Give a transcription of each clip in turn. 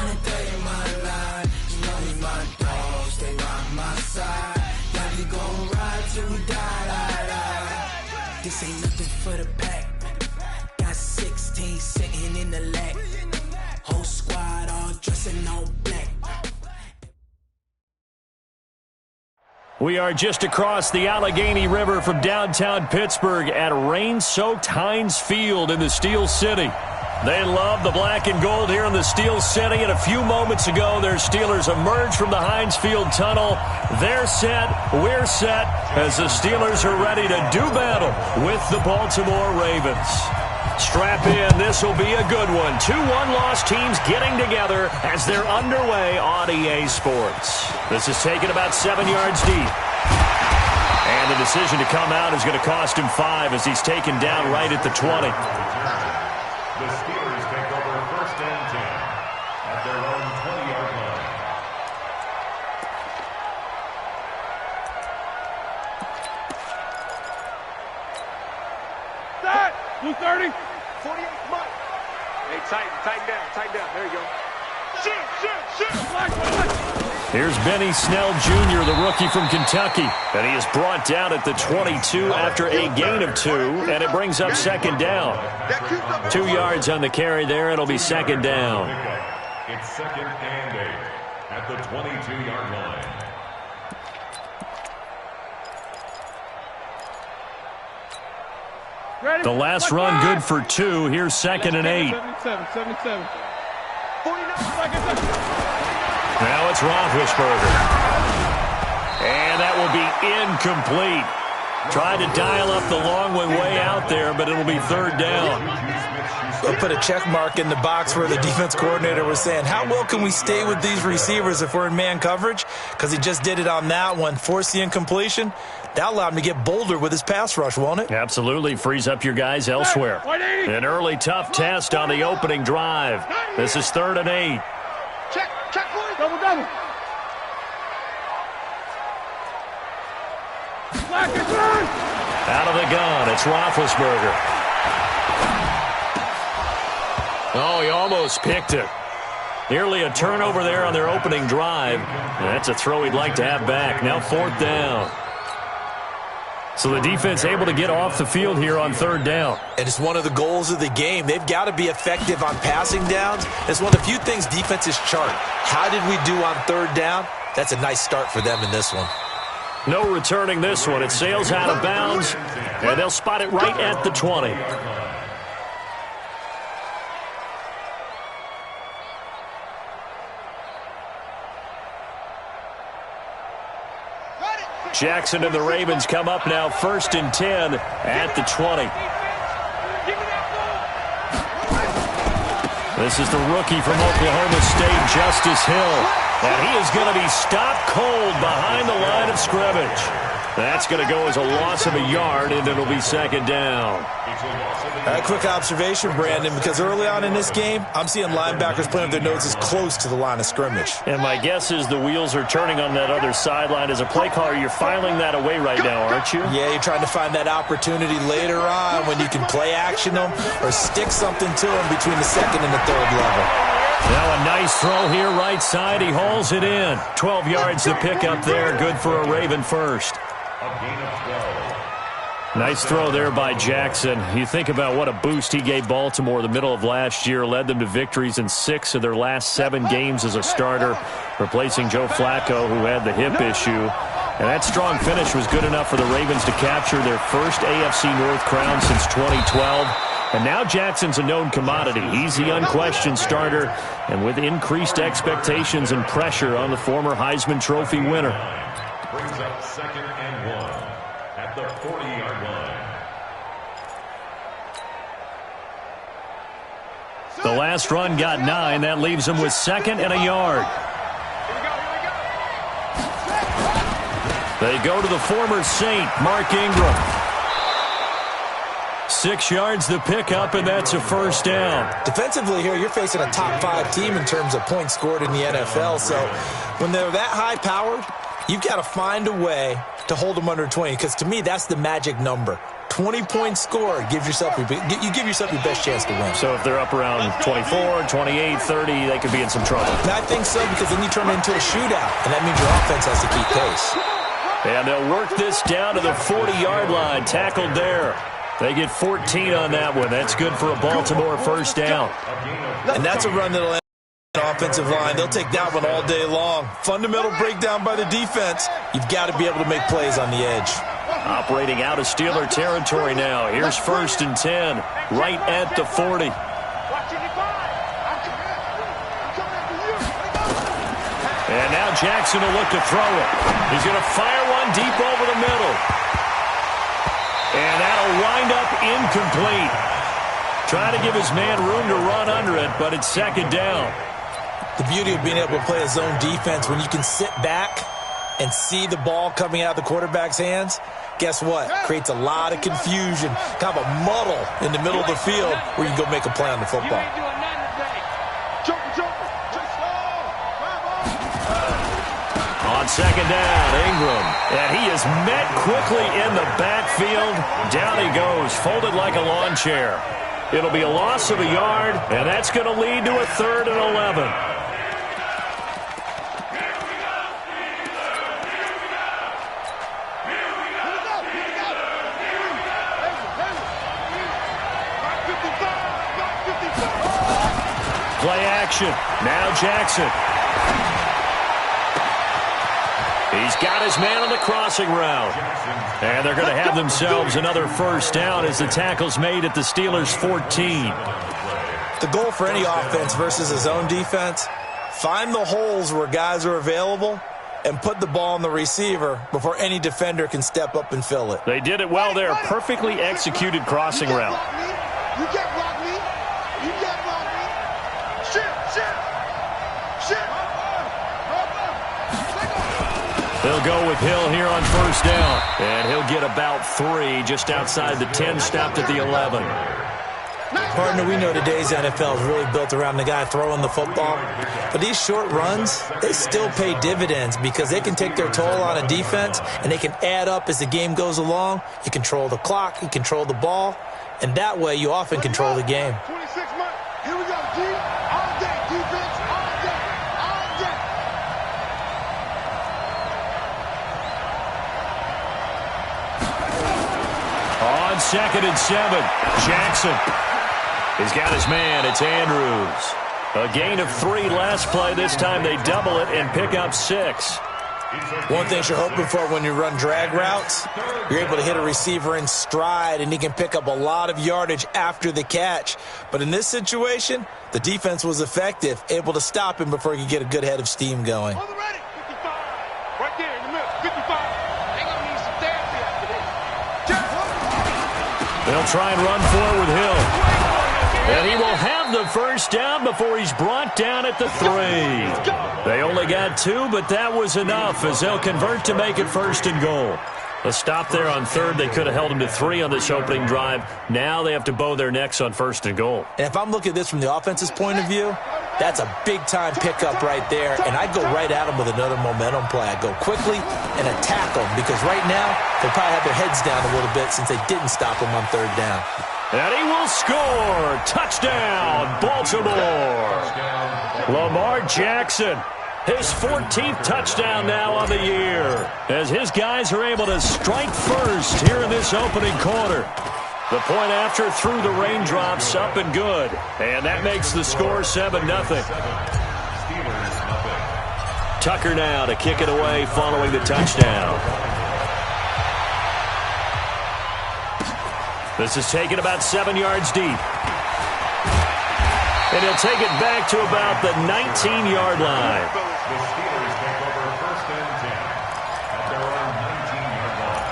100 day in my life. You know you my dog, stay by my side. Yeah, we gon' ride till we die. This ain't nothing for the pack. Got 16 sitting in the lag. Whole squad all dressing all black. We are just across the Allegheny River from downtown Pittsburgh at rain-soaked Heinz Field in the Steel City. They love the black and gold here in the Steel City, and a few moments ago, their Steelers emerged from the Heinz Field tunnel. They're set, we're set, as the Steelers are ready to do battle with the Baltimore Ravens. Strap in, this will be a good one. 2 one-loss teams getting together as they're underway on EA Sports. This is taken about 7 yards deep. And the decision to come out is going to cost him 5 as he's taken down right at the 20. The Steelers take over 1st and 10 at their own 20-yard line. Set! Blue 30. 48, come on. Hey, tighten down. There you go. Shoot. Here's Benny Snell Jr., the rookie from Kentucky. And he is brought down at the 22 after a gain of 2, and it brings up 2nd down. 2 yards on the carry there. It'll be 2nd down. It's 2nd and 8 at the 22-yard line. The last run good for 2. Here's 2nd and 8. 77. Now it's Roethlisberger. And that will be incomplete. Tried to dial up the long way out there, but it'll be 3rd down. They'll put a check mark in the box where the defense coordinator was saying, how well can we stay with these receivers if we're in man coverage? Because he just did it on that one, forced the incompletion. That allowed him to get bolder with his pass rush, won't it? Absolutely. Frees up your guys elsewhere. An early tough test on the opening drive. This is 3rd and 8. Check, boys. Double. Out of the gun, it's Roethlisberger. Oh, he almost picked it. Nearly a turnover there on their opening drive. That's a throw he'd like to have back. Now 4th down. So the defense able to get off the field here on 3rd down. And it's one of the goals of the game. They've got to be effective on passing downs. It's one of the few things defenses chart. How did we do on 3rd down? That's a nice start for them in this one. No returning this one. It sails out of bounds, and they'll spot it right at the 20. Jackson and the Ravens come up now 1st and 10 at the 20. This is the rookie from Oklahoma State, Justice Hill. And he is going to be stopped cold behind the line of scrimmage. That's going to go as a loss of a yard, and it'll be 2nd down. A quick observation, Brandon, because early on in this game, I'm seeing linebackers playing with their noses close to the line of scrimmage. And my guess is the wheels are turning on that other sideline. As a play caller, you're filing that away right now, aren't you? Yeah, you're trying to find that opportunity later on when you can play action them or stick something to them between the 2nd and the 3rd level. Now a nice throw here right side. He hauls it in. 12 yards to pick up there. Good for a Raven first. Nice throw there by Jackson. You think about what a boost he gave Baltimore the middle of last year, led them to victories in 6 of their last 7 games as a starter, replacing Joe Flacco, who had the hip issue. And that strong finish was good enough for the Ravens to capture their first AFC North crown since 2012. And now Jackson's a known commodity. He's the unquestioned starter, and with increased expectations and pressure on the former Heisman Trophy winner. Brings up 2nd and 1 at the 40-yard line. The last run got 9. That leaves him with 2nd and a yard. They go to the former Saint, Mark Ingram. 6 yards the pickup, and that's a 1st down. Defensively here, you're facing a top 5 team in terms of points scored in the NFL. So when they're that high-powered, you've got to find a way to hold them under 20, because to me, that's the magic number. 20-point score, you give yourself your best chance to win. So if they're up around 24, 28, 30, they could be in some trouble. And I think so, because then you turn it into a shootout, and that means your offense has to keep pace. And they'll work this down to the 40-yard line. Tackled there. They get 14 on that one. That's good for a Baltimore first down. And that's a run that'll end the offensive line. They'll take that one all day long. Fundamental breakdown by the defense. You've got to be able to make plays on the edge. Operating out of Steeler territory now. Here's 1st and 10, right at the 40. And now Jackson will look to throw it. He's going to fire one deep over the middle. And that'll wind up incomplete. Trying to give his man room to run under it, but it's 2nd down. The beauty of being able to play a zone defense when you can sit back and see the ball coming out of the quarterback's hands, guess what? Creates a lot of confusion, kind of a muddle in the middle of the field where you can go make a play on the football. On 2nd down, Ingram. And he is met quickly in the backfield. Down he goes, folded like a lawn chair. It'll be a loss of a yard, and that's going to lead to a 3rd and 11. Play action. Now Jackson. He's got his man on the crossing route. And they're going to have themselves another first down as the tackle's made at the Steelers' 14. The goal for any offense versus a zone defense, find the holes where guys are available and put the ball on the receiver before any defender can step up and fill it. They did it well there. Perfectly executed crossing route. You can't block me. You can't block me. Shit. They'll go with Hill here on 1st down. And he'll get about 3 just outside the 10, stopped at the 11. Partner, we know today's NFL is really built around the guy throwing the football. But these short runs, they still pay dividends because they can take their toll on a defense and they can add up as the game goes along. You control the clock, you control the ball, and that way you often control the game. 26 months. Here we go, D. All day. Defense, all day. All day. On 2nd and 7, Jackson. He's got his man. It's Andrews. A gain of 3 last play. This time they double it and pick up 6. One thing you're hoping for when you run drag routes, you're able to hit a receiver in stride and he can pick up a lot of yardage after the catch. But in this situation, the defense was effective, able to stop him before he could get a good head of steam going. On the ready. 55. Right there in the middle. 55. They gonna need some therapy after this. They'll try and run for it with Hill. And he will have the first down before he's brought down at the 3. They only got 2, but that was enough as they'll convert to make it 1st and goal. A stop there on 3rd. They could have held him to 3 on this opening drive. Now they have to bow their necks on 1st and goal. And if I'm looking at this from the offense's point of view, that's a big-time pickup right there. And I'd go right at him with another momentum play. I'd go quickly and attack them because right now they'll probably have their heads down a little bit since they didn't stop him on 3rd down. And he will score. Touchdown, Baltimore. Lamar Jackson, his 14th touchdown now on the year, as his guys are able to strike first here in this opening quarter. The point after through the raindrops, up and good. And that makes the score 7-0. Tucker now to kick it away following the touchdown. This is taken about 7 yards deep. And he'll take it back to about the 19-yard line. The Steelers take over 1st and 10 at their own 19-yard line.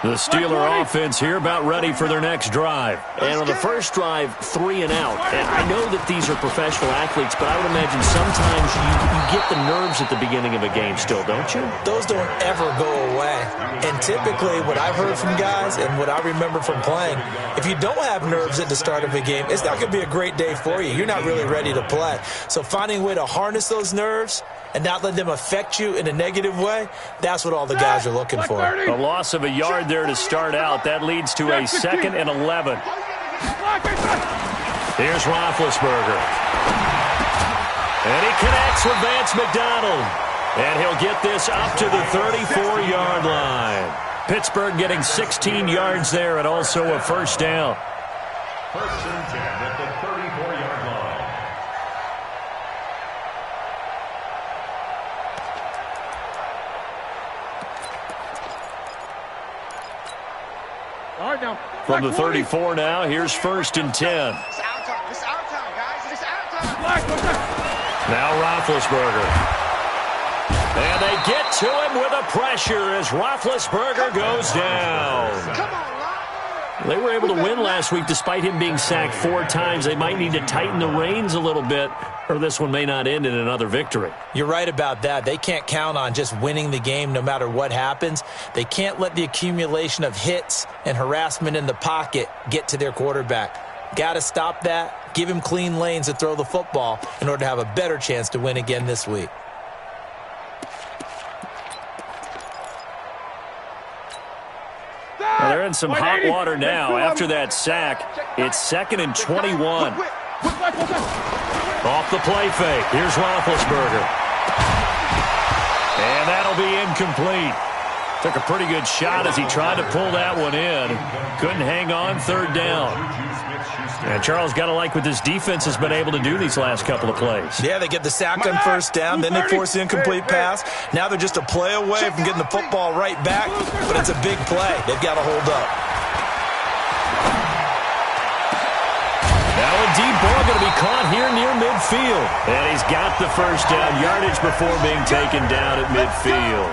The Steeler offense here about ready for their next drive. And on the first drive, 3 and out. And I know that these are professional athletes, but I would imagine sometimes you get the nerves at the beginning of a game still, don't you? Those don't ever go away. And typically what I've heard from guys and what I remember from playing, if you don't have nerves at the start of a game, it's not going to be a great day for you. You're not really ready to play. So finding a way to harness those nerves and not let them affect you in a negative way, that's what all the guys are looking for. A loss of a yard there to start out. That leads to a 2nd and 11. Here's Roethlisberger. And he connects with Vance McDonald. And he'll get this up to the 34-yard line. Pittsburgh getting 16 yards there and also a first down. 1st and 10 at the 34-yard line. All right, now. From the 34 now, here's 1st and 10. It's our time. It's our time, guys. It's our time. Now Roethlisberger. And they get to him with a pressure as Roethlisberger goes down. Come on, They were able to win last week despite him being sacked 4 times. They might need to tighten the reins a little bit, or this one may not end in another victory. You're right about that. They can't count on just winning the game no matter what happens. They can't let the accumulation of hits and harassment in the pocket get to their quarterback. Got to stop that, give him clean lanes to throw the football in order to have a better chance to win again this week. Well, they're in some hot water now. After that sack, it's 2nd and 21. Off the play fake. Here's Roethlisberger. And that'll be incomplete. Took a pretty good shot as he tried to pull that one in. Couldn't hang on, 3rd down. And Charles, got to like what this defense has been able to do these last couple of plays. Yeah, they get the sack on 1st down, then they force the incomplete pass. Now they're just a play away from getting the football right back, but it's a big play. They've got to hold up. Now a deep ball going to be caught here near midfield. And he's got the first down yardage before being taken down at midfield.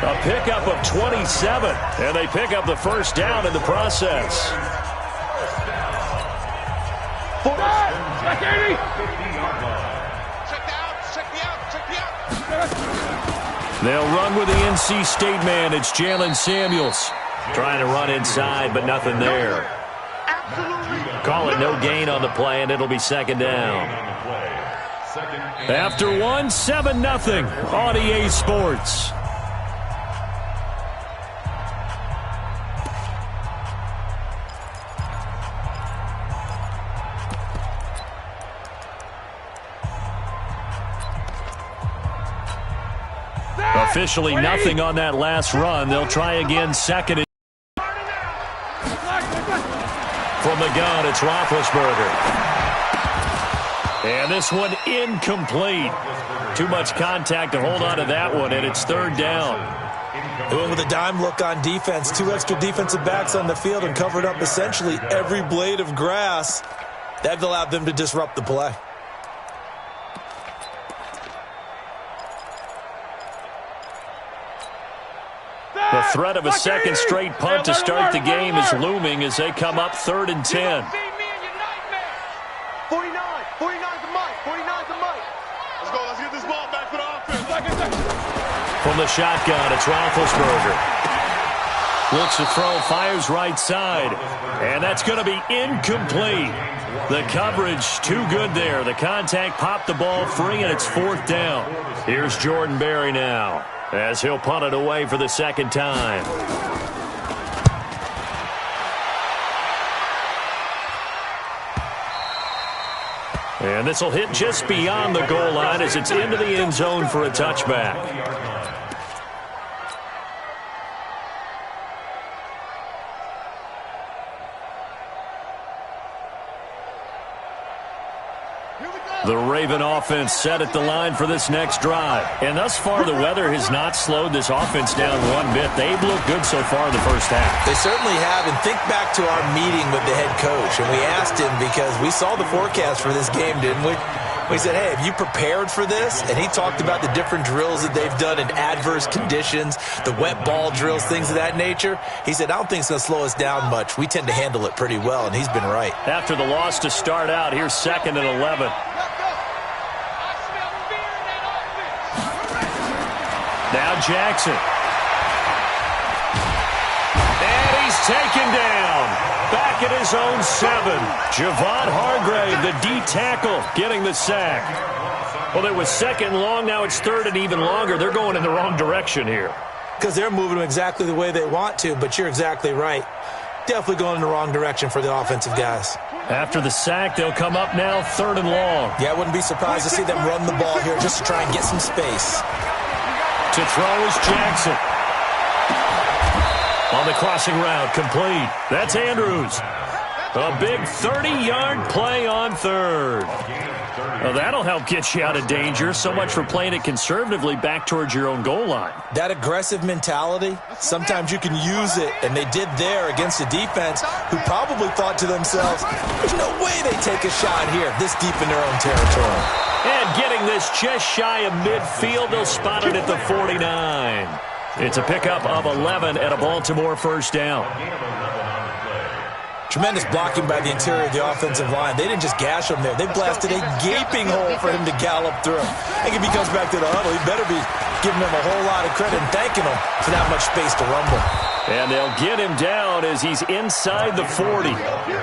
A pickup of 27, and they pick up the first down in the process. They'll run with the NC State man. It's Jalen Samuels. Trying to run inside, but nothing there. Call it no gain on the play, and it'll be 2nd down. After 1, 7-0 on EA Sports. Officially nothing on that last run. They'll try again 2nd. From the gun, it's Roethlisberger. And this one incomplete. Too much contact to hold on to that one, and it's 3rd down. They went with a dime look on defense. 2 extra defensive backs on the field and covered up essentially every blade of grass. That allowed them to disrupt the play. The threat of a 2nd straight punt to start the game is looming as they come up 3rd and 10. 49's the mic. 49's the mic. Let's go. Let's get this ball back for the offense. From the shotgun, it's Roethlisberger. Looks to throw, fires right side. And that's going to be incomplete. The coverage too good there. The contact popped the ball free, and it's 4th down. Here's Jordan Berry now, as he'll punt it away for the 2nd time. And this will hit just beyond the goal line as it's into the end zone for a touchback. The Raven offense set at the line for this next drive. And thus far, the weather has not slowed this offense down one bit. They've looked good so far in the first half. They certainly have. And think back to our meeting with the head coach. And we asked him, because we saw the forecast for this game, didn't we? We said, hey, have you prepared for this? And he talked about the different drills that they've done in adverse conditions, the wet ball drills, things of that nature. He said, I don't think it's going to slow us down much. We tend to handle it pretty well, and he's been right. After the loss to start out, here's 2nd and 11. Now Jackson. And he's taken down. Back at his own 7. Javon Hargrave, the D tackle, getting the sack. Well, it was second and long. Now it's third and even longer. They're going in the wrong direction here. Because they're moving them exactly the way they want to, but you're exactly right. Definitely going in the wrong direction for the offensive guys. After the sack, they'll come up now third and long. Yeah, I wouldn't be surprised to see them run the ball here just to try and get some space. To throw is Jackson. On the crossing route, complete. That's Andrews. A big 30-yard play on third. Well, that'll help get you out of danger. So much for playing it conservatively back towards your own goal line. That aggressive mentality, sometimes you can use it, and they did there against a defense who probably thought to themselves, there's no way they take a shot here this deep in their own territory. And getting this just shy of midfield, they'll spot it at the 49. It's a pickup of 11 at a Baltimore first down. Tremendous blocking by the interior of the offensive line. They didn't just gash him there. They blasted a gaping hole for him to gallop through. I think if he comes back to the huddle, he better be giving him a whole lot of credit and thanking him for that much space to rumble. And they'll get him down as he's inside the 40.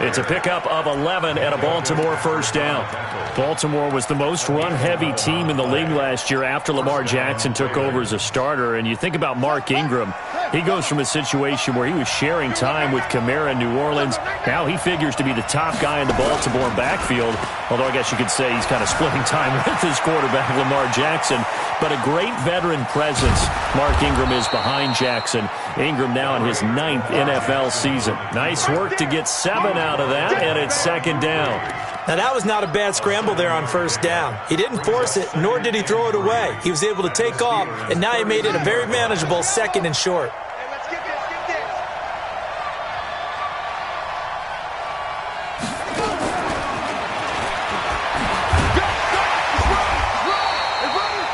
It's a pickup of 11 at a Baltimore first down. Baltimore was the most run-heavy team in the league last year after Lamar Jackson took over as a starter. And you think about Mark Ingram. He goes from a situation where he was sharing time with Kamara in New Orleans. Now he figures to be the top guy in the Baltimore backfield. Although I guess you could say he's kind of splitting time with his quarterback, Lamar Jackson. But a great veteran presence. Mark Ingram is behind Jackson. Ingram now in his 9th NFL season. Nice work to get 7 out of that, and it's second down. Now, that was not a bad scramble there on first down. He didn't force it, nor did he throw it away. He was able to take off, and now he made it a very manageable second and short.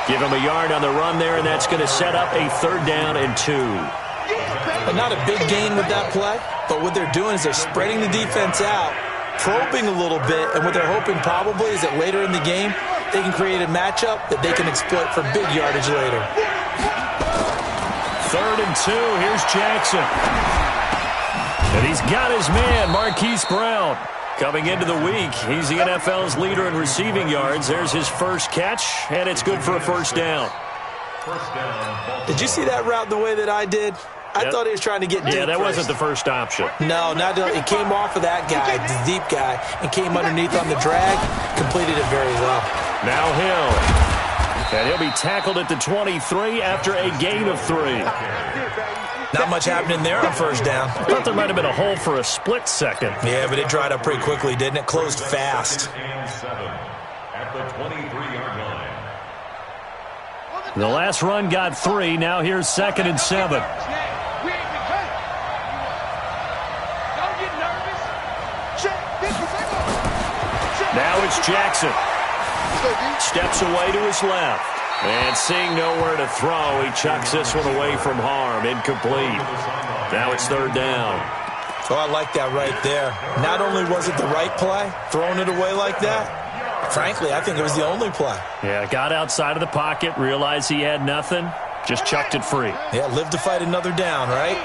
Give him a yard on the run there, and that's going to set up a third down and 2. But not a big gain with that play, but what they're doing is they're spreading the defense out, probing a little bit, and what they're hoping probably is that later in the game, they can create a matchup that they can exploit for big yardage later. Third and 2, here's Jackson. And he's got his man, Marquise Brown. Coming into the week, he's the NFL's leader in receiving yards. There's his first catch, and it's good for a first down. Did you see that route the way that I did? I thought he was trying to get deep. Yeah, that first. wasn't the first option. No, not it came off of that guy, the deep guy, and came underneath on the drag, completed it very well. Now Hill. And he'll be tackled at the 23 after a gain of 3. Not much happening there on first down. I thought there might have been a hole for a split second. Yeah, but it dried up pretty quickly, didn't it? Closed fast. At the 23-yard line. The last run got 3. Now here's second and 7. Now it's Jackson. Steps away to his left. And seeing nowhere to throw, he chucks this one away from harm. Incomplete. Now it's third down. Oh, I like that right there. Not only was it the right play, throwing it away like that, frankly, I think it was the only play. Yeah, got outside of the pocket, realized he had nothing, just chucked it free. Yeah, live to fight another down, right?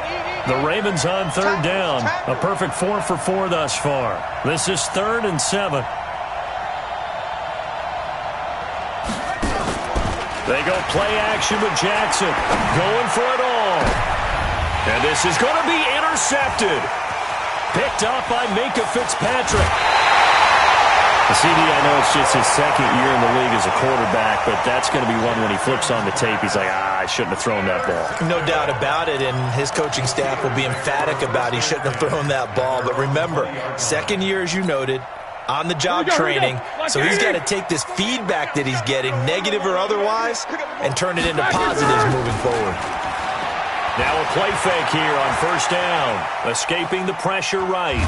The Ravens on third down. A perfect 4 for 4 thus far. This is third and 7. They go play action with Jackson. Going for it all. And this is going to be intercepted. Picked up by Minkah Fitzpatrick. CD, I know it's just his second year in the league as a quarterback, but that's going to be one when he flips on the tape. He's like, I shouldn't have thrown that ball. No doubt about it, and his coaching staff will be emphatic about he shouldn't have thrown that ball. But remember, second year, as you noted, on-the-job training, so he's got to take this feedback that he's getting, negative or otherwise, and turn it into positives moving forward. Now a play fake here on first down, escaping the pressure right.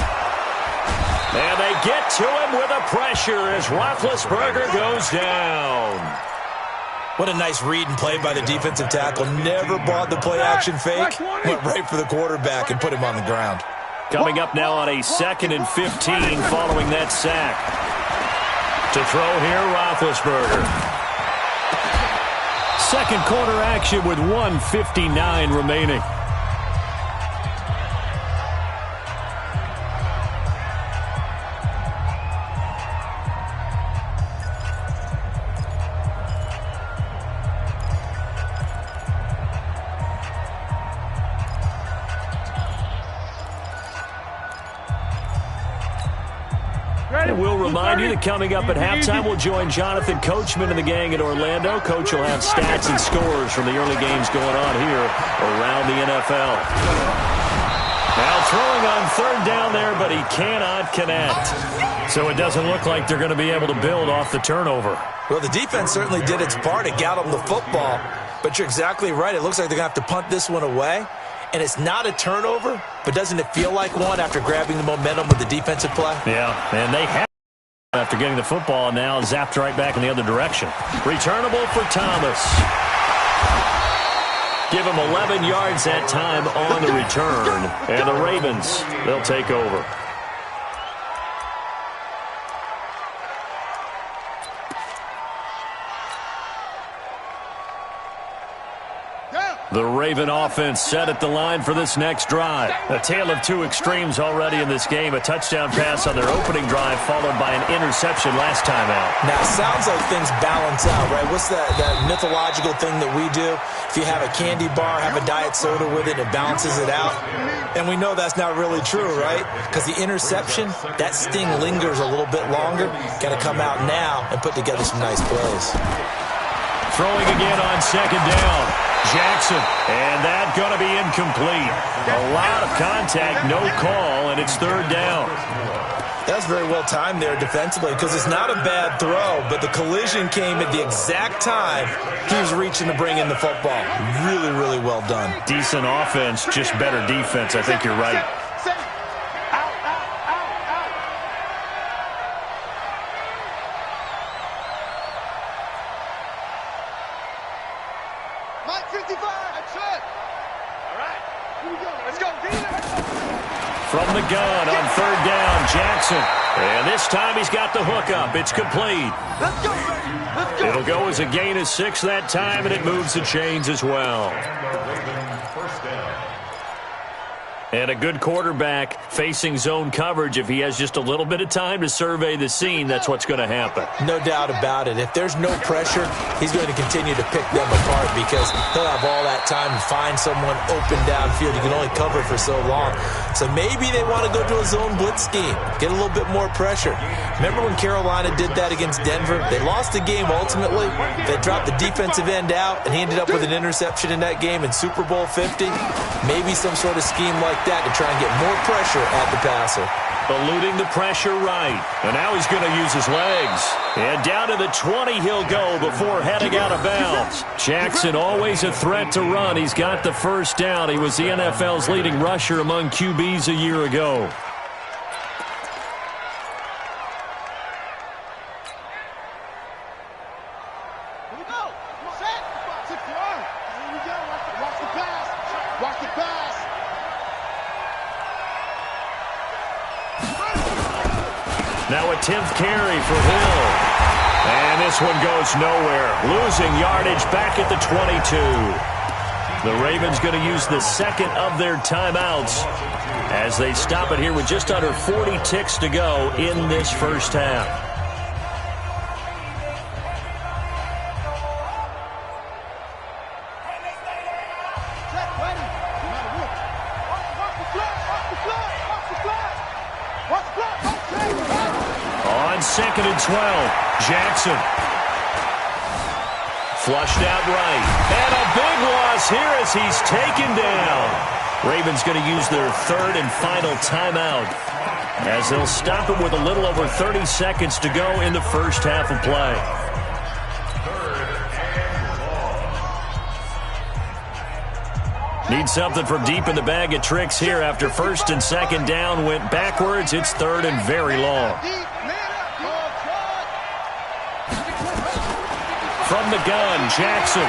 And they get to him with a pressure as Roethlisberger goes down. What a nice read and play by the defensive tackle. Never bought the play-action fake, went right for the quarterback and put him on the ground. Coming up now on a 2nd and 15 following that sack. To throw here, Roethlisberger. Second quarter action with 1:59 remaining. remind you that coming up at halftime, we'll join Jonathan Coachman and the gang in Orlando. Coach will have stats and scores from the early games going on here around the NFL. Now throwing on third down there, but he cannot connect. So it doesn't look like they're going to be able to build off the turnover. Well, the defense certainly did its part. It got them the football. But you're exactly right. It looks like they're going to have to punt this one away. And it's not a turnover, but doesn't it feel like one after grabbing the momentum with the defensive play? Yeah, and they have after getting the football and now zapped right back in the other direction. Returnable for Thomas. Give him 11 yards that time on the return. And the Ravens, they'll take over. The Raven offense set at the line for this next drive. A tale of two extremes already in this game. A touchdown pass on their opening drive followed by an interception last time out. Now, it sounds like things balance out, right? What's that mythological thing that we do? If you have a candy bar, have a diet soda with it, it balances it out. And we know that's not really true, right? Because the interception, that sting lingers a little bit longer. Got to come out now and put together some nice plays. Throwing again on second down. Jackson, and that going to be incomplete. A lot of contact, no call, and it's third down. That's very well timed there defensively because it's not a bad throw, but the collision came at the exact time he was reaching to bring in the football. Really, really well done. Decent offense, just better defense. I think you're right. From the gun on third down, Jackson. And this time he's got the hook up. It's complete. Let's go, baby. Let's go. It'll go as a gain of 6 that time, and it moves the chains as well. And a good quarterback facing zone coverage. If he has just a little bit of time to survey the scene, that's what's going to happen. No doubt about it. If there's no pressure, he's going to continue to pick them apart because he'll have all that time to find someone open downfield. You can only cover for so long. So maybe they want to go to a zone blitz scheme, get a little bit more pressure. Remember when Carolina did that against Denver? They lost the game ultimately. They dropped the defensive end out, and he ended up with an interception in that game in Super Bowl 50. Maybe some sort of scheme like that to try and get more pressure at the passer. Eluding the pressure right. And now he's going to use his legs. And down to the 20 he'll go before heading out of bounds. Jackson always a threat to run. He's got the first down. He was the NFL's leading rusher among QBs a year ago. Now a 10th carry for Hill. And this one goes nowhere. Losing yardage back at the 22. The Ravens going to use the second of their timeouts as they stop it here with just under 40 ticks to go in this first half. Second and 12. Jackson. Flushed out right. And a big loss here as he's taken down. Ravens going to use their third and final timeout as they'll stop it with a little over 30 seconds to go in the first half of play. Need something from deep in the bag of tricks here after first and second down went backwards. It's third and very long. From the gun, Jackson.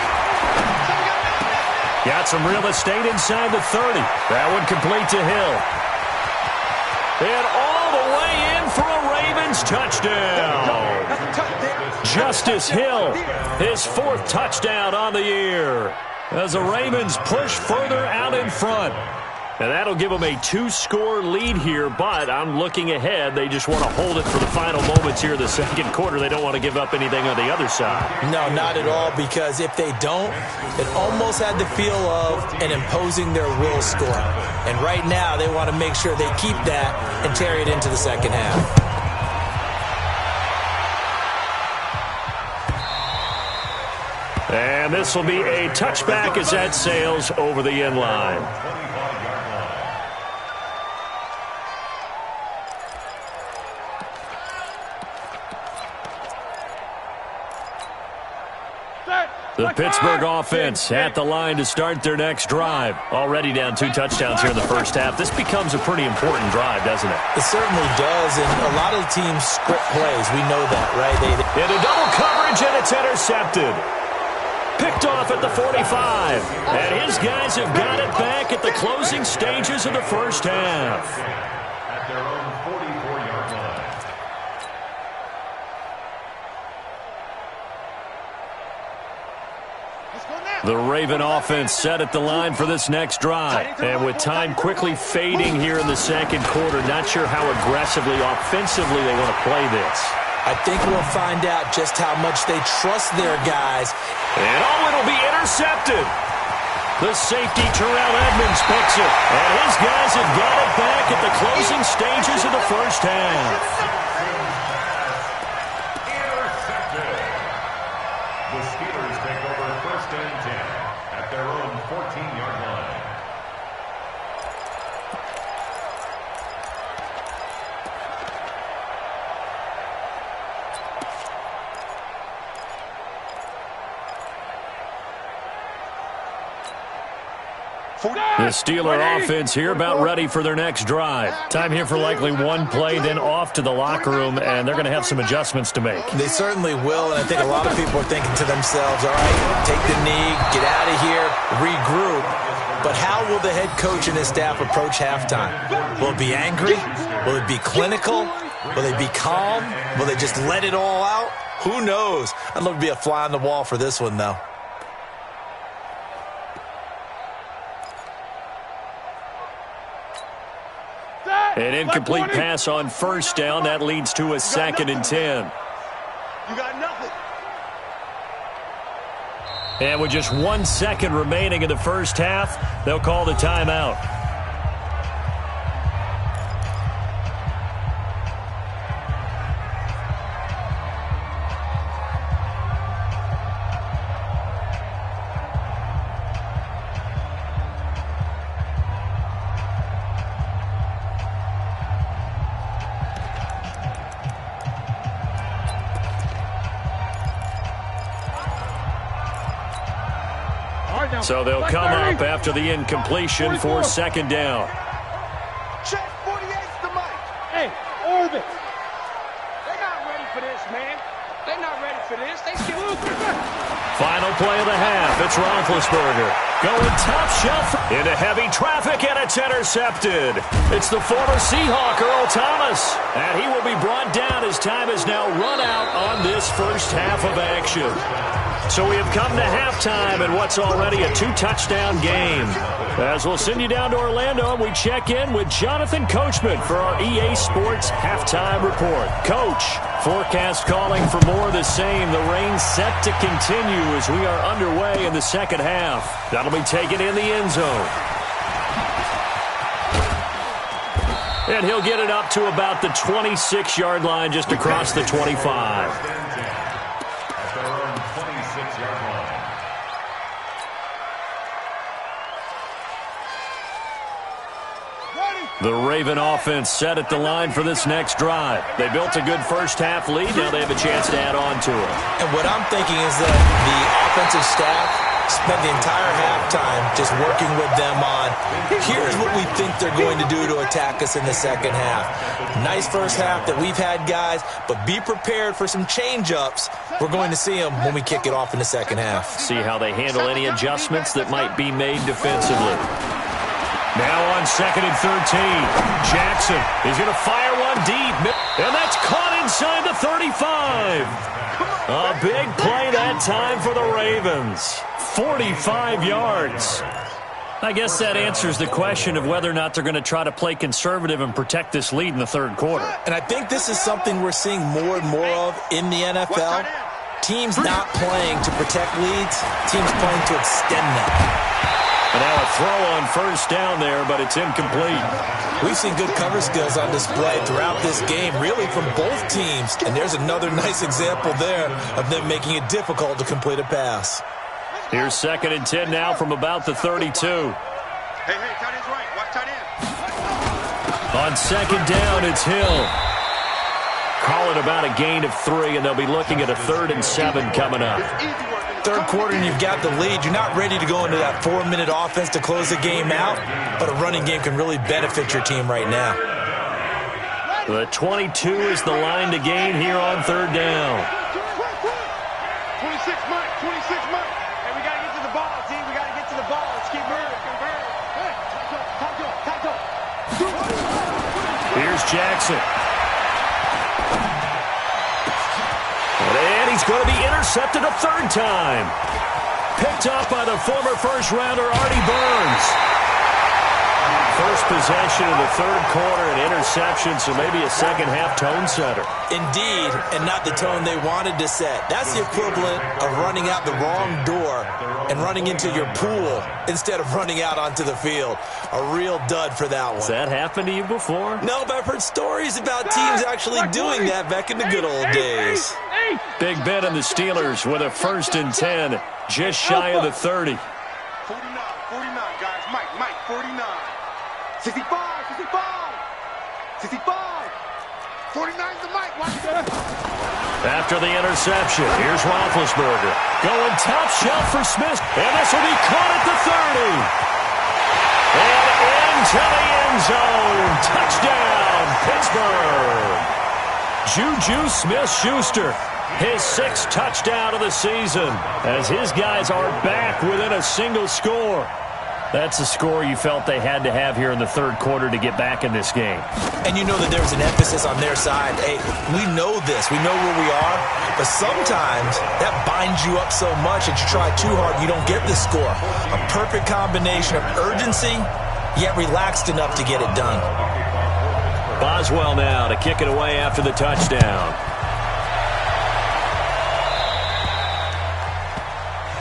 Got some real estate inside the 30. That one complete to Hill. And all the way in for a Ravens touchdown. Justice Hill, his 4th touchdown on the year. As the Ravens push further out in front. And that'll give them a 2-score lead here, but I'm looking ahead. They just want to hold it for the final moments here of the second quarter. They don't want to give up anything on the other side. No, not at all, because if they don't, it almost had the feel of an imposing their will score. And right now, they want to make sure they keep that and carry it into the second half. And this will be a touchback as that sails over the end line. The Pittsburgh offense at the line to start their next drive. Already down 2 touchdowns here in the first half. This becomes a pretty important drive, doesn't it? It certainly does, and a lot of the teams script plays. We know that, right? Into double coverage, and it's intercepted. Picked off at the 45. And his guys have got it back at the closing stages of the first half. At their own 44-yard line. The Raven offense set at the line for this next drive. And with time quickly fading here in the second quarter, not sure how aggressively, offensively they want to play this. I think we'll find out just how much they trust their guys. And it'll be intercepted. The safety, Terrell Edmonds, picks it. And his guys have got it back at the closing stages of the first half. Intercepted. The Steelers take over first and 10 at their own 14-yard line. The Steeler offense here about ready for their next drive. Time here for likely one play, then off to the locker room, and they're going to have some adjustments to make. They certainly will, and I think a lot of people are thinking to themselves, all right, take the knee, get out of here, regroup. But how will the head coach and his staff approach halftime? Will it be angry? Will it be clinical? Will they be calm? Will they just let it all out? Who knows? I'd love to be a fly on the wall for this one, though. An incomplete pass on first down. That leads to a 2nd and 10. You got nothing. And with just 1 second remaining in the first half, they'll call the timeout. So they'll come up after the incompletion for 2nd down. Check 48's the mic. Hey, Orbit. They're not ready for this, man. They're not ready for this. They still Final play of the half. It's Roethlisberger going top shelf into heavy traffic, and it's intercepted. It's the former Seahawk, Earl Thomas, and he will be brought down as time has now run out on this first half of action. So we have come to halftime in what's already a 2-touchdown game. As we'll send you down to Orlando, and we check in with Jonathan Coachman for our EA Sports Halftime Report. Coach, forecast calling for more of the same. The rain set to continue as we are underway in the second half. That'll be taken in the end zone. And he'll get it up to about the 26-yard line, just across the 25. The Raven offense set at the line for this next drive. They built a good first half lead. Now they have a chance to add on to it. And what I'm thinking is that the offensive staff spent the entire halftime just working with them on, here's what we think they're going to do to attack us in the second half. Nice first half that we've had, guys, but be prepared for some change-ups. We're going to see them when we kick it off in the second half. See how they handle any adjustments that might be made defensively. Now on 2nd and 13. Jackson is going to fire one deep. And that's caught inside the 35. A big play that time for the Ravens. 45 yards. I guess that answers the question of whether or not they're going to try to play conservative and protect this lead in the third quarter. And I think this is something we're seeing more and more of in the NFL. Teams not playing to protect leads, teams playing to extend them. And now a throw on first down there, but it's incomplete. We've seen good cover skills on display throughout this game, really from both teams. And there's another nice example there of them making it difficult to complete a pass. Here's 2nd and 10 now from about the 32. Hey, tight end's right. Watch tight end. On 2nd down, it's Hill. Call it about a gain of 3, and they'll be looking at a 3rd and 7 coming up. Third quarter and you've got the lead. You're not ready to go into that 4-minute offense to close the game out, but a running game can really benefit your team right now. The 22 is the line to gain here on 3rd down. 26 Mike. Hey, we got to get to the ball, team. We got to get to the ball. Let's keep moving. Hey, talk to him. Here's Jackson. And he's going to be intercepted a 3rd time. Picked up by the former first-rounder Artie Burns. First possession of the 3rd quarter, an interception, so maybe a second-half tone setter. Indeed, and not the tone they wanted to set. That's the equivalent of running out the wrong door and running into your pool instead of running out onto the field. A real dud for that one. Has that happened to you before? No, but I've heard stories about teams actually doing that back in the good old days. Big Ben and the Steelers with a 1st and 10, just shy of the 30. 49, guys. Mike, 49. 65. 49's the Mike. Watch that. After the interception, here's Roethlisberger. Going top shelf for Smith, and this will be caught at the 30. And into the end zone. Touchdown, Pittsburgh. Juju Smith-Schuster, his 6th touchdown of the season, as his guys are back within a single score. That's the score you felt they had to have here in the 3rd quarter to get back in this game. And you know that there's an emphasis on their side. Hey, we know this. We know where we are. But sometimes that binds you up so much that you try too hard and you don't get the score. A perfect combination of urgency, yet relaxed enough to get it done. Boswell now to kick it away after the touchdown.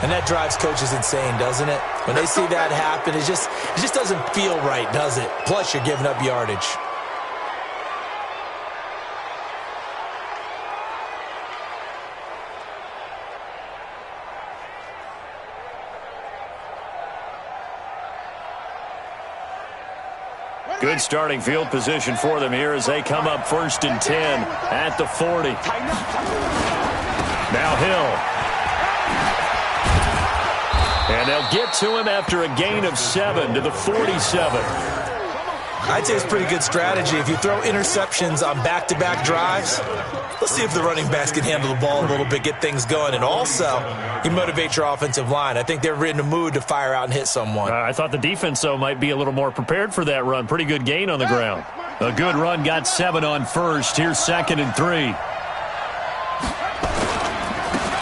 And that drives coaches insane, doesn't it? When they see that happen, it just doesn't feel right, does it? Plus, you're giving up yardage. Good starting field position for them here as they come up 1st and 10 at the 40. Now Hill. And they'll get to him after a gain of 7 to the 47. I'd say it's pretty good strategy. If you throw interceptions on back-to-back drives, let's see if the running backs can handle the ball a little bit, get things going. And also, you motivate your offensive line. I think they're in a mood to fire out and hit someone. I thought the defense, though, might be a little more prepared for that run. Pretty good gain on the ground. A good run, got 7 on 1st. Here's 2nd and 3.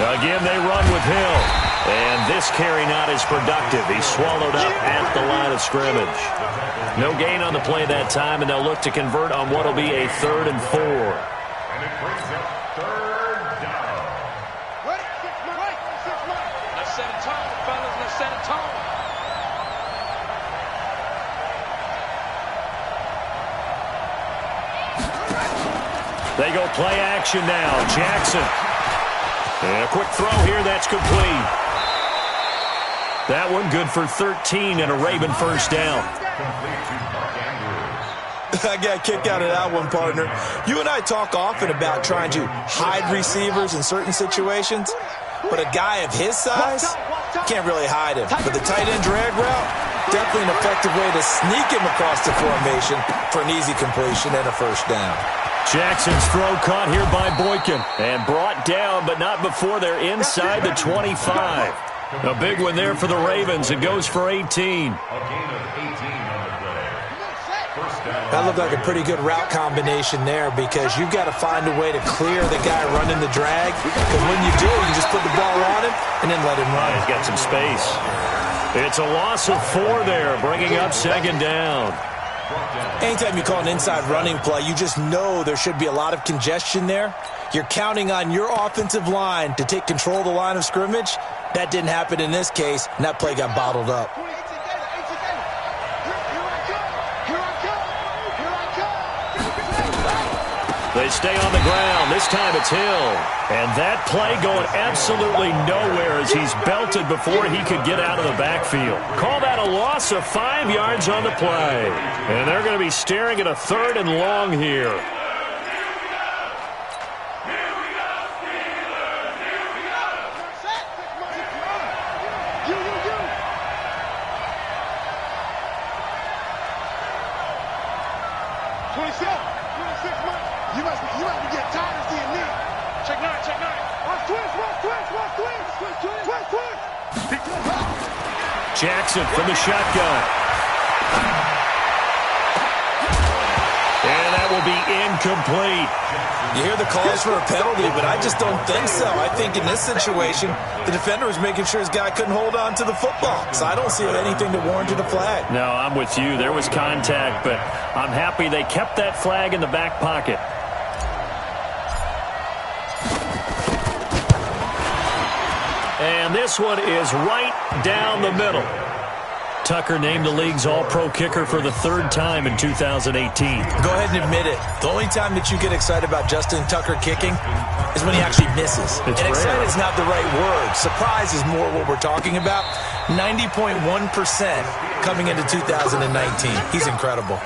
Again, they run with Hill. And this carry not as productive. He's swallowed up at the line of scrimmage. No gain on the play that time, and they'll look to convert on what will be a 3rd and 4. And it brings up 3rd down. Let's set a tone, fellas. Let's set a tone. They go play action now. Jackson. And a quick throw here. That's complete. That one good for 13 and a Raven 1st down. I got a kick out of that one, partner. You and I talk often about trying to hide receivers in certain situations, but a guy of his size can't really hide him. But the tight end drag route, definitely an effective way to sneak him across the formation for an easy completion and a 1st down. Jackson's throw caught here by Boykin and brought down, but not before they're inside the 25. A big one there for the Ravens. It goes for 18. A gain of 18 on the play. 1st down. That looked like a pretty good route combination there because you've got to find a way to clear the guy running the drag. Because when you do, you just put the ball on him and then let him run. He's got some space. It's a loss of 4 there, bringing up 2nd down. Anytime you call an inside running play, you just know there should be a lot of congestion there. You're counting on your offensive line to take control of the line of scrimmage. That didn't happen in this case, and that play got bottled up. They stay on the ground. This time it's Hill. And that play going absolutely nowhere as he's belted before he could get out of the backfield. Call that a loss of 5 yards on the play. And they're going to be staring at a 3rd and long here. Jackson from the shotgun. And that will be incomplete. You hear the calls for a penalty, but I just don't think so. I think in this situation, the defender was making sure his guy couldn't hold on to the football. So I don't see anything to warrant a flag. No, I'm with you. There was contact, but I'm happy they kept that flag in the back pocket. And this one is right down the middle. Tucker named the league's all-pro kicker for the 3rd time in 2018. Go ahead and admit it. The only time that you get excited about Justin Tucker kicking is when he actually misses. And excited is not the right word. Surprise is more what we're talking about. 90.1% coming into 2019. He's incredible.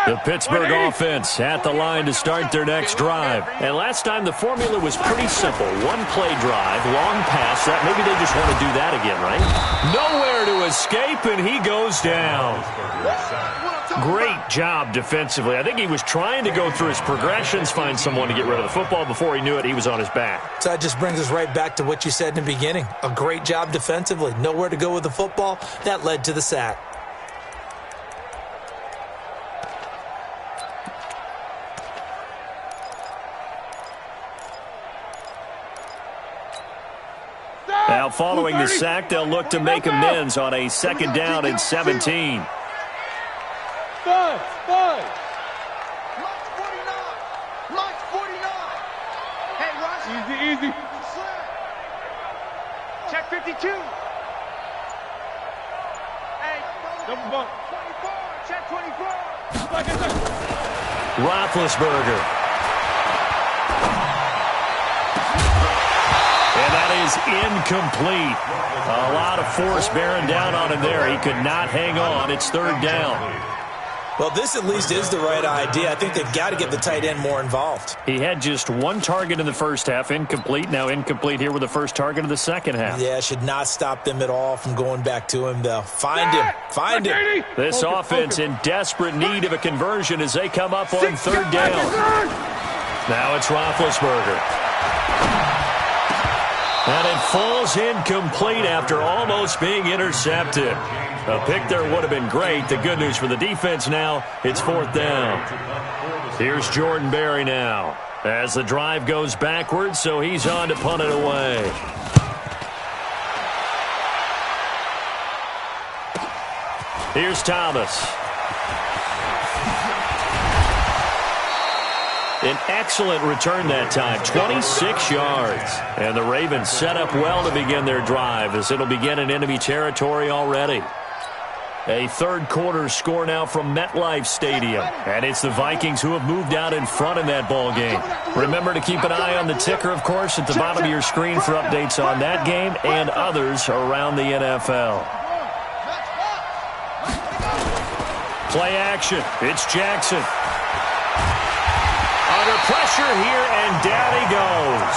The Pittsburgh offense at the line to start their next drive. And last time the formula was pretty simple. One play drive, long pass. That maybe they just want to do that again, right? Nowhere to escape, and he goes down. Great job defensively. I think he was trying to go through his progressions, find someone to get rid of the football. Before he knew it, he was on his back. So that just brings us right back to what you said in the beginning. A great job defensively. Nowhere to go with the football. That led to the sack. Now, following the sack, they'll look to make amends on a 2nd down and 17. Five. Mike 49. Hey, Russ. Easy. Check 52. Hey. Double bump. 24. Check 24. Roethlisberger. And that is incomplete. A lot of force bearing down on him there. He could not hang on. It's 3rd down. Well, this at least is the right idea. I think they've got to get the tight end more involved. He had just 1 target in the first half, incomplete. Now incomplete here with the first target of the second half. Yeah, should not stop them at all from going back to him, though. Find him. This offense in desperate need of a conversion as they come up on 3rd down. Now it's Roethlisberger. And it falls incomplete after almost being intercepted. A pick there would have been great. The good news for the defense now, it's 4th down. Here's Jordan Berry now as the drive goes backwards, so he's on to punt it away. Here's Thomas. An excellent return that time, 26 yards. And the Ravens set up well to begin their drive as it'll begin in enemy territory already. A 3rd quarter score now from MetLife Stadium. And it's the Vikings who have moved out in front in that ball game. Remember to keep an eye on the ticker, of course, at the bottom of your screen for updates on that game and others around the NFL. Play action. It's Jackson. Under pressure here, and down he goes.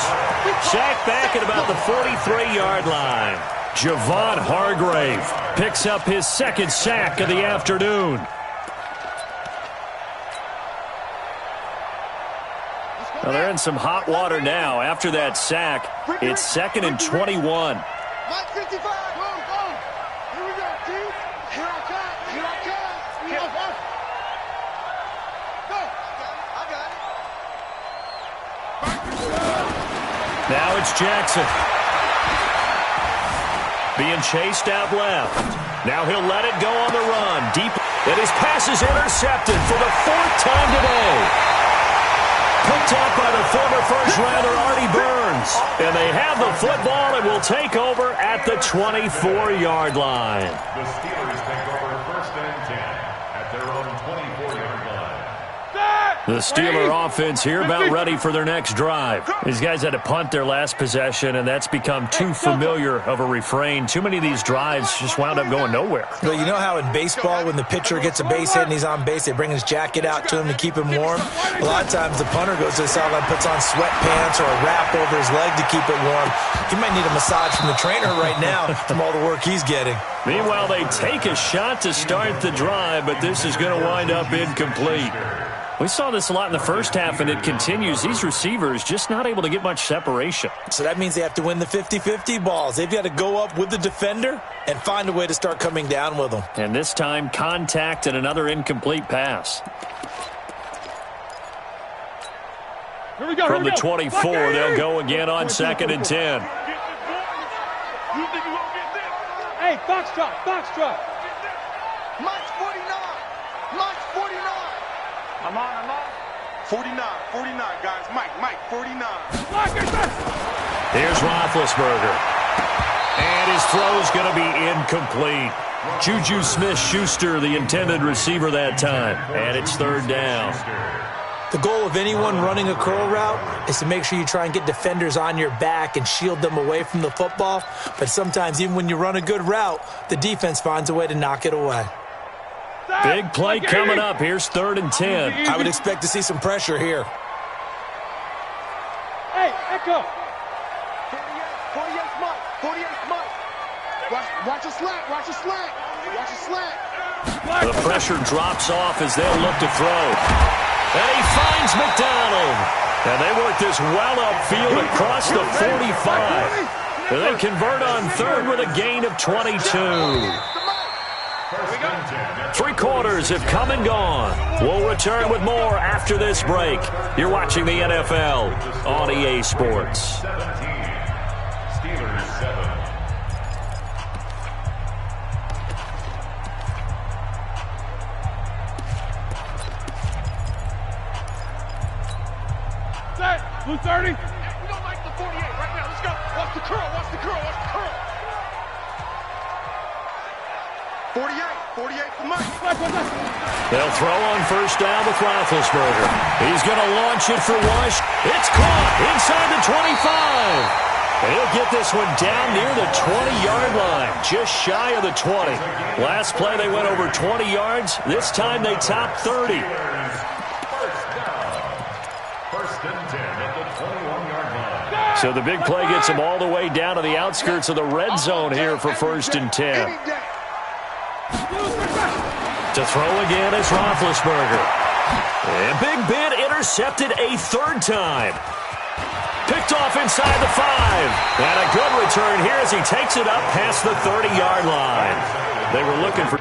Sacked back at about the 43-yard line. Javon Hargrave picks up his 2nd sack of the afternoon. Well, they're in some hot water now. After that sack, it's 2nd and 21. Mike 55. Boom. Here we go, dude. Here I come. Go. I got it. Now it's Jackson. Being chased out left. Now he'll let it go on the run. Deep. And his pass is intercepted for the 4th time today. Picked up by the former first-rounder Artie Burns. And they have the football and will take over at the 24-yard line. The Steelers take over 1st and 10 at their own 24-yard line. The Steeler offense here about ready for their next drive. These guys had to punt their last possession, and that's become too familiar of a refrain. Too many of these drives just wound up going nowhere. Well, you know how in baseball when the pitcher gets a base hit and he's on base, they bring his jacket out to him to keep him warm? A lot of times the punter goes to the sideline, puts on sweatpants or a wrap over his leg to keep it warm. He might need a massage from the trainer right now from all the work he's getting. Meanwhile, they take a shot to start the drive, but this is going to wind up incomplete. We saw this a lot in the first half, and it continues. These receivers just not able to get much separation. So that means they have to win the 50-50 balls. They've got to go up with the defender and find a way to start coming down with them. And this time, contact and another incomplete pass. Here we go. From the 24, they'll go again on 2nd and 10. Hey, Foxtrot. Mike's 49. Mike's 49. I'm on. 49, guys. Mike, 49. Here's Roethlisberger. And his throw's going to be incomplete. Juju Smith-Schuster, the intended receiver that time. And it's 3rd down. The goal of anyone running a curl route is to make sure you try and get defenders on your back and shield them away from the football. But sometimes, even when you run a good route, the defense finds a way to knock it away. Big play coming up. Here's 3rd and 10. I would expect to see some pressure here. Hey, Echo. 48's Mike. 48's Mike. Watch a slant. The pressure drops off as they'll look to throw. And he finds McDonald. And they work this well upfield across the 45. And they convert on 3rd with a gain of 22. 3 quarters have come and gone. We'll return with more after this break. You're watching the NFL on EA Sports. 17. Steelers 7. Set. Blue 30. We don't like the 48 right now. Let's go. Watch the curl. 48 for Mike. They'll throw on 1st down with Roethlisberger. He's going to launch it for Wash. It's caught inside the 25. And he'll get this one down near the 20-yard line, just shy of the 20. Last play, they went over 20 yards. This time, they topped 30. 1st and 10 at the 21-yard line. So the big play gets them all the way down to the outskirts of the red zone here for 1st and 10. To throw again is Roethlisberger. And Big Ben intercepted a 3rd time. Picked off inside the 5. And a good return here as he takes it up past the 30-yard line. They were looking for...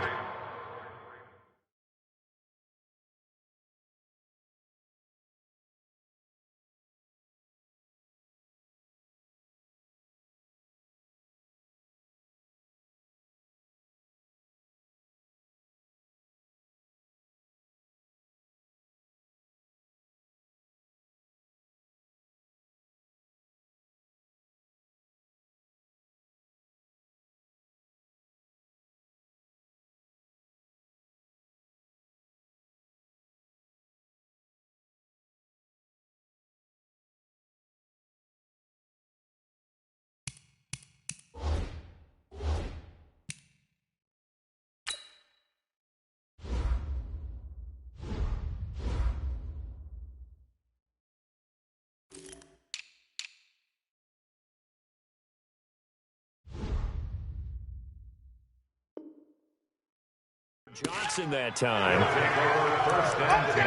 Johnson that time. Take over 1st and 10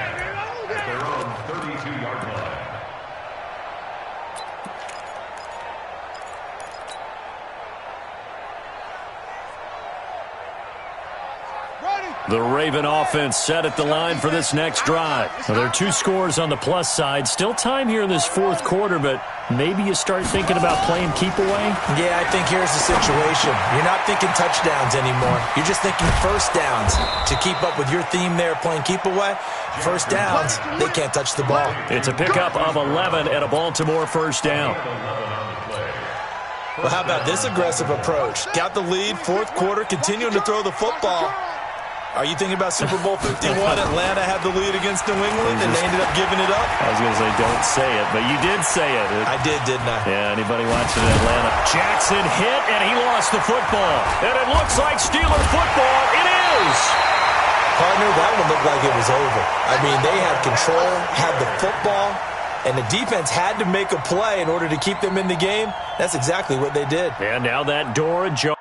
at their own 32-yard line. The Raven offense set at the line for this next drive. Well, there are 2 scores on the plus side. Still time here in this fourth quarter, but maybe you start thinking about playing keep away? Yeah, I think here's the situation. You're not thinking touchdowns anymore. You're just thinking first downs. To keep up with your theme there, playing keep away, first downs, they can't touch the ball. It's a pickup of 11 at a Baltimore first down. Well, how about this aggressive approach? Got the lead, fourth quarter, continuing to throw the football. Are you thinking about Super Bowl 51? Atlanta had the lead against New England, and they ended up giving it up? I was going to say, don't say it, but you did say it. I did, didn't I? Yeah, anybody watching Atlanta? Jackson hit, and he lost the football. And it looks like Steeler football. It is! Partner, that one looked like it was over. I mean, they had control, had the football, and the defense had to make a play in order to keep them in the game. That's exactly what they did. And now that door ajar.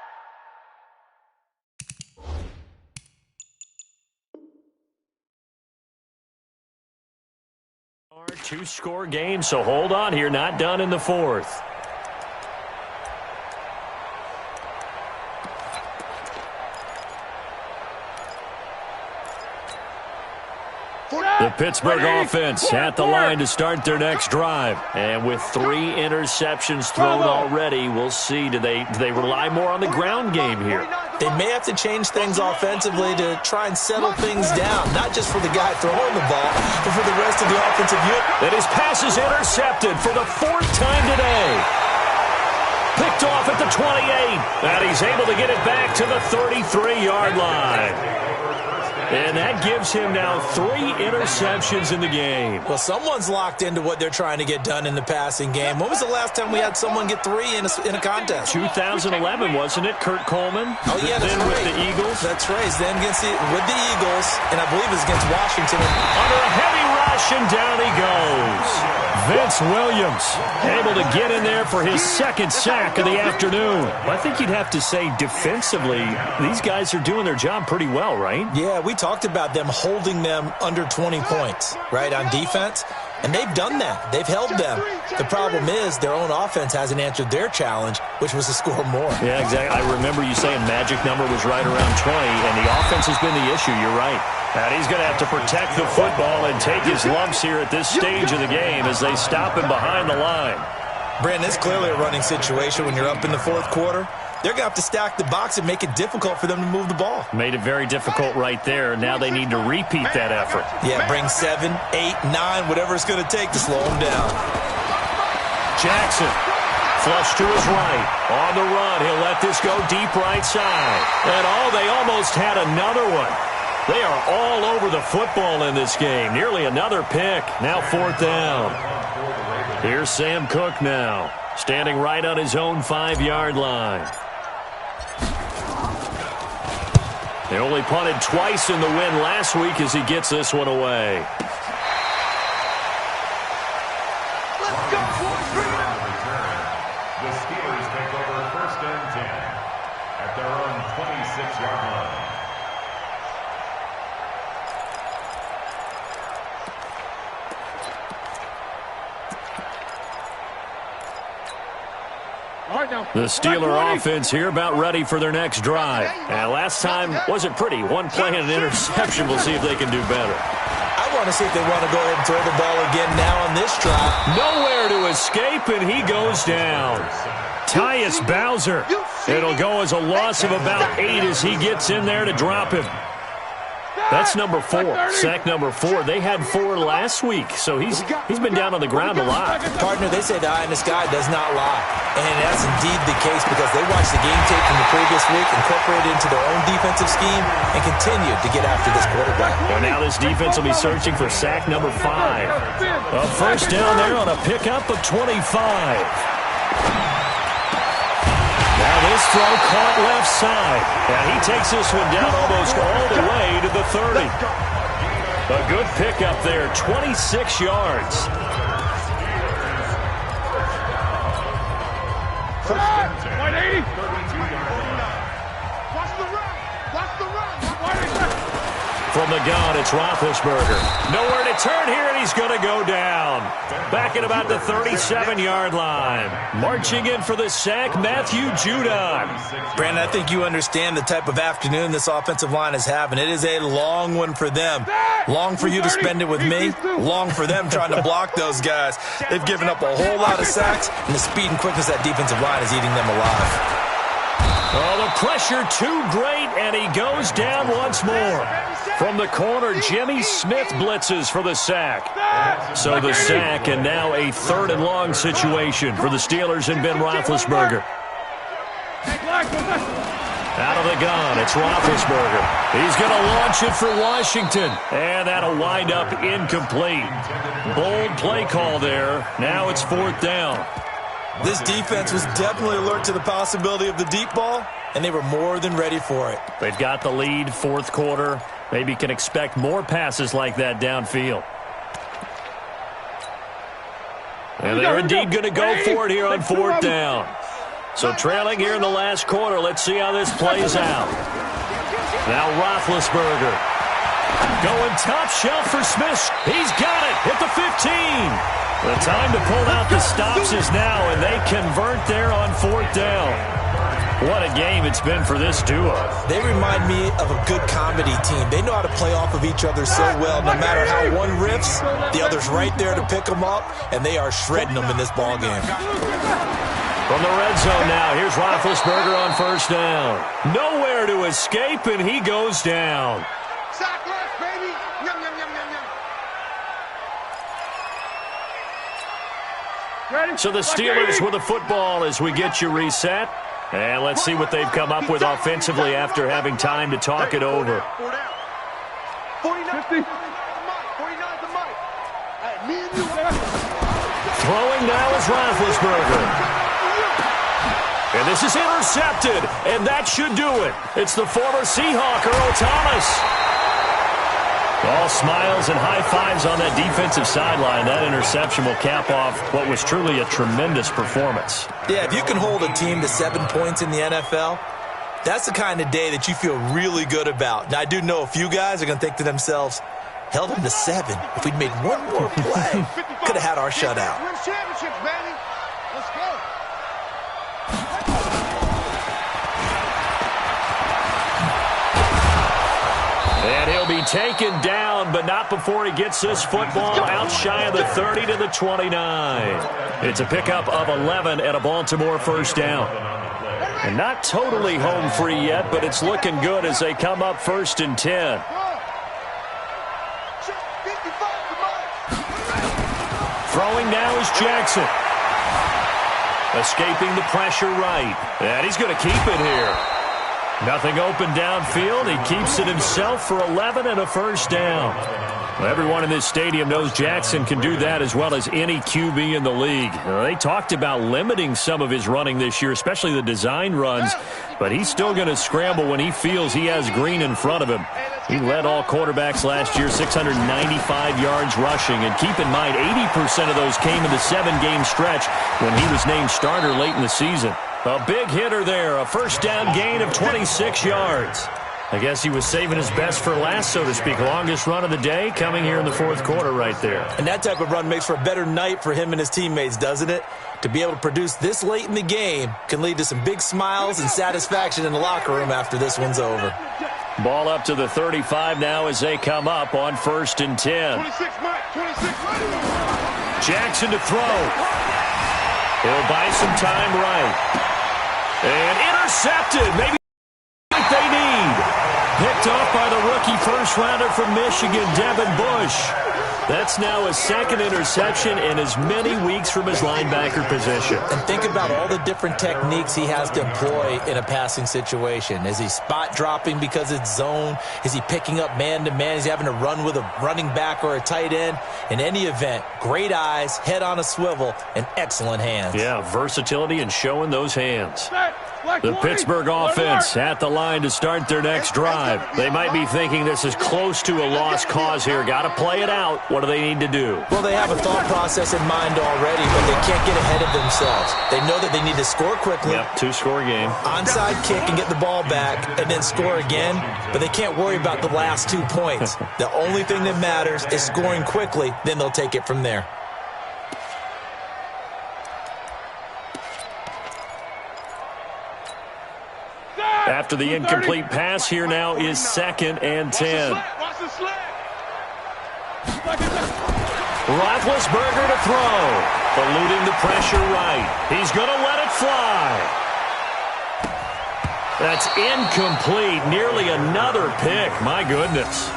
2-score game, so hold on here. Not done in the fourth. The Pittsburgh offense at the line to start their next drive. And with 3 interceptions thrown already, we'll see. Do they rely more on the ground game here? They may have to change things offensively to try and settle things down, not just for the guy throwing the ball, but for the rest of the offensive unit. And his pass is intercepted for the 4th time today. Picked off at the 28, and he's able to get it back to the 33-yard line. And that gives him now 3 interceptions in the game. Well, someone's locked into what they're trying to get done in the passing game. When was the last time we had someone get 3 in a contest? 2011, wasn't it? Kurt Coleman? Oh, yeah, that's then right. with the Eagles? That's right. Then with the Eagles, and I believe it's against Washington. Under a heavy rush, and down he goes. Vince Williams able to get in there for his 2nd sack of the afternoon. I think you'd have to say defensively, these guys are doing their job pretty well, right? Yeah, we talked about them holding them under 20 points, right, on defense. And they've done that. They've held them. The problem is their own offense hasn't answered their challenge, which was to score more. Yeah, exactly. I remember you saying magic number was right around 20, and the offense has been the issue. You're right. And he's going to have to protect the football and take his lumps here at this stage of the game as they stop him behind the line. Brandon, it's clearly a running situation when you're up in the fourth quarter. They're going to have to stack the box and make it difficult for them to move the ball. Made it very difficult right there. Now they need to repeat that effort. Yeah, bring 7, 8, 9, whatever it's going to take to slow them down. Jackson, flush to his right. On the run, he'll let this go deep right side. And they almost had another one. They are all over the football in this game. Nearly another pick. Now 4th down. Here's Sam Cook now, standing right on his own 5-yard line. They only punted twice in the win last week as he gets this one away. Let's go, boys. Bring it up. The Steelers take over 1st and 10 at their own 26-yard line. The Steeler offense here about ready for their next drive. And last time wasn't pretty. 1 play and an interception. We'll see if they can do better. I want to see if they want to go ahead and throw the ball again now on this drive. Nowhere to escape, and he goes down. Tyus Bowser. It'll go as a loss of about 8 as he gets in there to drop him. That's number 4, sack number 4. They had 4 last week, so he's been down on the ground a lot. Partner, they say the eye in the sky does not lie. And that's indeed the case because they watched the game tape from the previous week, incorporated it into their own defensive scheme, and continued to get after this quarterback. Well, now this defense will be searching for sack number 5. A first down there on a pickup of 25. Now this throw caught left side. And he takes this one down almost all the way to the 30. A good pickup there, 26 yards. White 80. Watch the run. Watch the run. From the gun, it's Roethlisberger. Nowhere to turn here, and he's going to go down. back at about the 37-yard line. Marching in for the sack, Matthew Judon. Brandon, I think you understand the type of afternoon this offensive line is having. It is a long one for them. Long for you to spend it with me. Long for them trying to block those guys. They've given up a whole lot of sacks, and the speed and quickness of that defensive line is eating them alive. Oh, the pressure too great, and he goes down once more. From the corner, Jimmy Smith blitzes for the sack. So the sack, and now a 3rd and long situation for the Steelers and Ben Roethlisberger. Out of the gun, it's Roethlisberger. He's going to launch it for Washington, and that'll wind up incomplete. Bold play call there. Now it's 4th down. This defense was definitely alert to the possibility of the deep ball, and they were more than ready for it. They've got the lead, 4th quarter. Maybe can expect more passes like that downfield. And they're indeed going to go for it here on 4th down. So trailing here in the last quarter. Let's see how this plays out. Now Roethlisberger going top shelf for Smith. He's got it at the 15. The time to pull out the stops is now, and they convert there on 4th down. What a game it's been for this duo. They remind me of a good comedy team. They know how to play off of each other so well. No matter how one riffs, the other's right there to pick them up, and they are shredding them in this ball game. From the red zone now, here's Roethlisberger on 1st down. Nowhere to escape, and he goes down. Sack left, baby. Yum, yum, yum, yum, yum. So the Steelers with the football as we get you reset. And let's see what they've come up with offensively after having time to talk it over. 49 the mic. Hey, me and you. Throwing now is Roethlisberger. And this is intercepted, and that should do it. It's the former Seahawk, Earl Thomas. All smiles and high fives on that defensive sideline. That interception will cap off what was truly a tremendous performance. Yeah, if you can hold a team to 7 points in the NFL, that's the kind of day that you feel really good about. Now, I do know a few guys are going to think to themselves, held them to 7. If we'd made one more play, could have had our shutout. Win championships, baby. Let's go. And he'll be taken down, but not before he gets this football out shy of the 30 to the 29. It's a pickup of 11 and a Baltimore 1st down. And not totally home free yet, but it's looking good as they come up 1st and 10. Throwing now is Jackson. Escaping the pressure right. And he's going to keep it here. Nothing open downfield. He keeps it himself for 11 and a 1st down. Well, everyone in this stadium knows Jackson can do that as well as any QB in the league. They talked about limiting some of his running this year, especially the design runs, but he's still going to scramble when he feels he has green in front of him. He led all quarterbacks last year, 695 yards rushing. And keep in mind, 80% of those came in the 7-game stretch when he was named starter late in the season. A big hitter there, a 1st down gain of 26 yards. I guess he was saving his best for last, so to speak. Longest run of the day coming here in the 4th quarter right there. And that type of run makes for a better night for him and his teammates, doesn't it? To be able to produce this late in the game can lead to some big smiles and satisfaction in the locker room after this one's over. Ball up to the 35 now as they come up on 1st and 10. 26, Mike. 26. Jackson to throw. He'll buy some time right. And intercepted. Maybe they need. Picked off by the rookie 1st-rounder from Michigan, Devin Bush. That's now his 2nd interception in as many weeks from his linebacker position. And think about all the different techniques he has to employ in a passing situation. Is he spot dropping because it's zone? Is he picking up man-to-man? Is he having to run with a running back or a tight end? In any event, great eyes, head on a swivel, and excellent hands. Yeah, versatility and showing those hands. The Pittsburgh offense at the line to start their next drive. They might be thinking this is close to a lost cause here. Got to play it out. What do they need to do? Well, they have a thought process in mind already, but they can't get ahead of themselves. They know that they need to score quickly. Yep, 2-score game. Onside kick and get the ball back and then score again, but they can't worry about the last 2 points. The only thing that matters is scoring quickly, then they'll take it from there. After the incomplete pass, here now is 2nd and 10. Roethlisberger to throw. Eluding the pressure right. He's going to let it fly. That's incomplete. Nearly another pick. My goodness.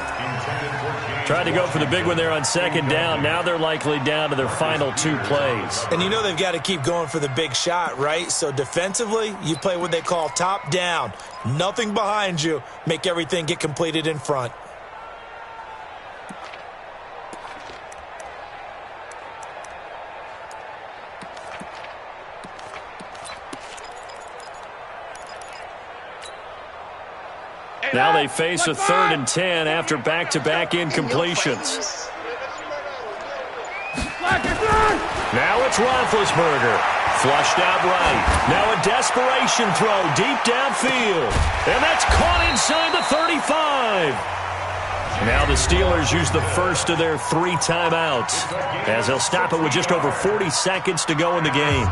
Tried to go for the big one there on 2nd down. Now they're likely down to their final 2 plays. And you know they've got to keep going for the big shot, right? So defensively, you play what they call top down. Nothing behind you. Make everything get completed in front. Now they face a 3rd and 10 after back-to-back incompletions. Now it's Roethlisberger. Flushed out right. Now a desperation throw deep downfield. And that's caught inside the 35. Now the Steelers use the first of their 3 timeouts, as they'll stop it with just over 40 seconds to go in the game.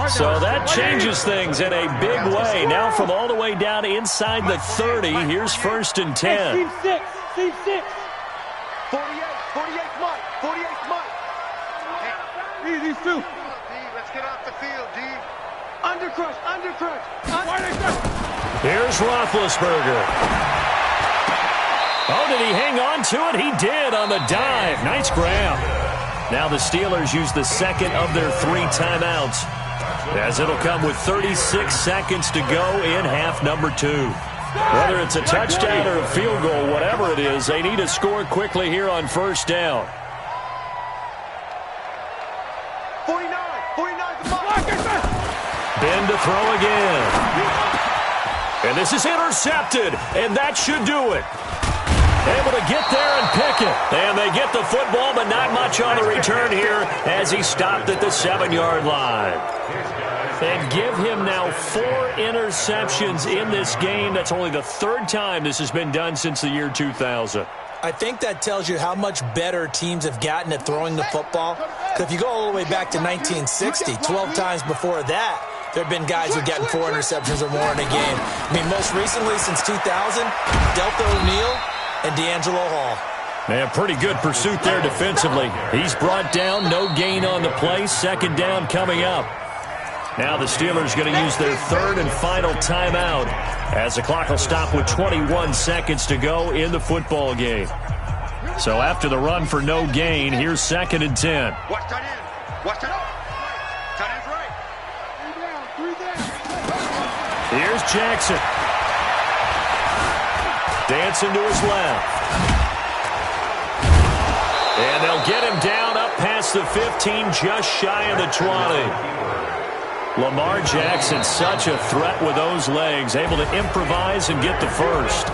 So that changes things in a big way. Now from all the way down inside the 30, here's 1st and 10. Team 6. 48 Mike. 48 Mike. Hey, these 2. Let's get off the field, D. Undercrush. Here's Roethlisberger. Oh, did he hang on to it? He did on the dive. Nice grab. Now the Steelers use the 2nd of their 3 timeouts, as it'll come with 36 seconds to go in half number 2. Whether it's a touchdown or a field goal, whatever it is, they need to score quickly here on 1st down. 49. Ben to throw again. And this is intercepted, and that should do it. Able to get there and pick it. And they get the football, but not much on the return here as he stopped at the 7-yard line. And give him now 4 interceptions in this game. That's only the 3rd time this has been done since the year 2000. I think that tells you how much better teams have gotten at throwing the football. Because if you go all the way back to 1960, 12 times before that, there have been guys who've gotten 4 interceptions or more in a game. I mean, most recently, since 2000, Delta O'Neal and D'Angelo Hall. Man, pretty good pursuit there defensively. He's brought down, no gain on the play. 2nd down coming up. Now the Steelers going to use their 3rd and final timeout, as the clock will stop with 21 seconds to go in the football game. So after the run for no gain, here's 2nd and 10. Watch tight end. Tight end's right. 3 down. Here's Jackson. Dancing to his left. And they'll get him down up past the 15, just shy of the 20. Lamar Jackson, such a threat with those legs, able to improvise and get the first.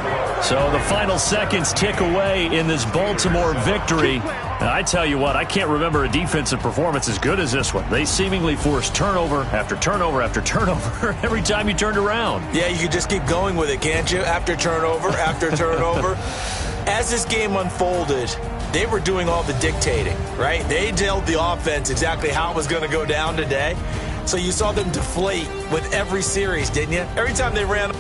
So the final seconds tick away in this Baltimore victory. And I tell you what, I can't remember a defensive performance as good as this one. They seemingly forced turnover after turnover after turnover every time you turned around. Yeah, you could just keep going with it, can't you? After turnover, after turnover. As this game unfolded, they were doing all the dictating, right? They told the offense exactly how it was going to go down today. So you saw them deflate with every series, didn't you? Every time they ran.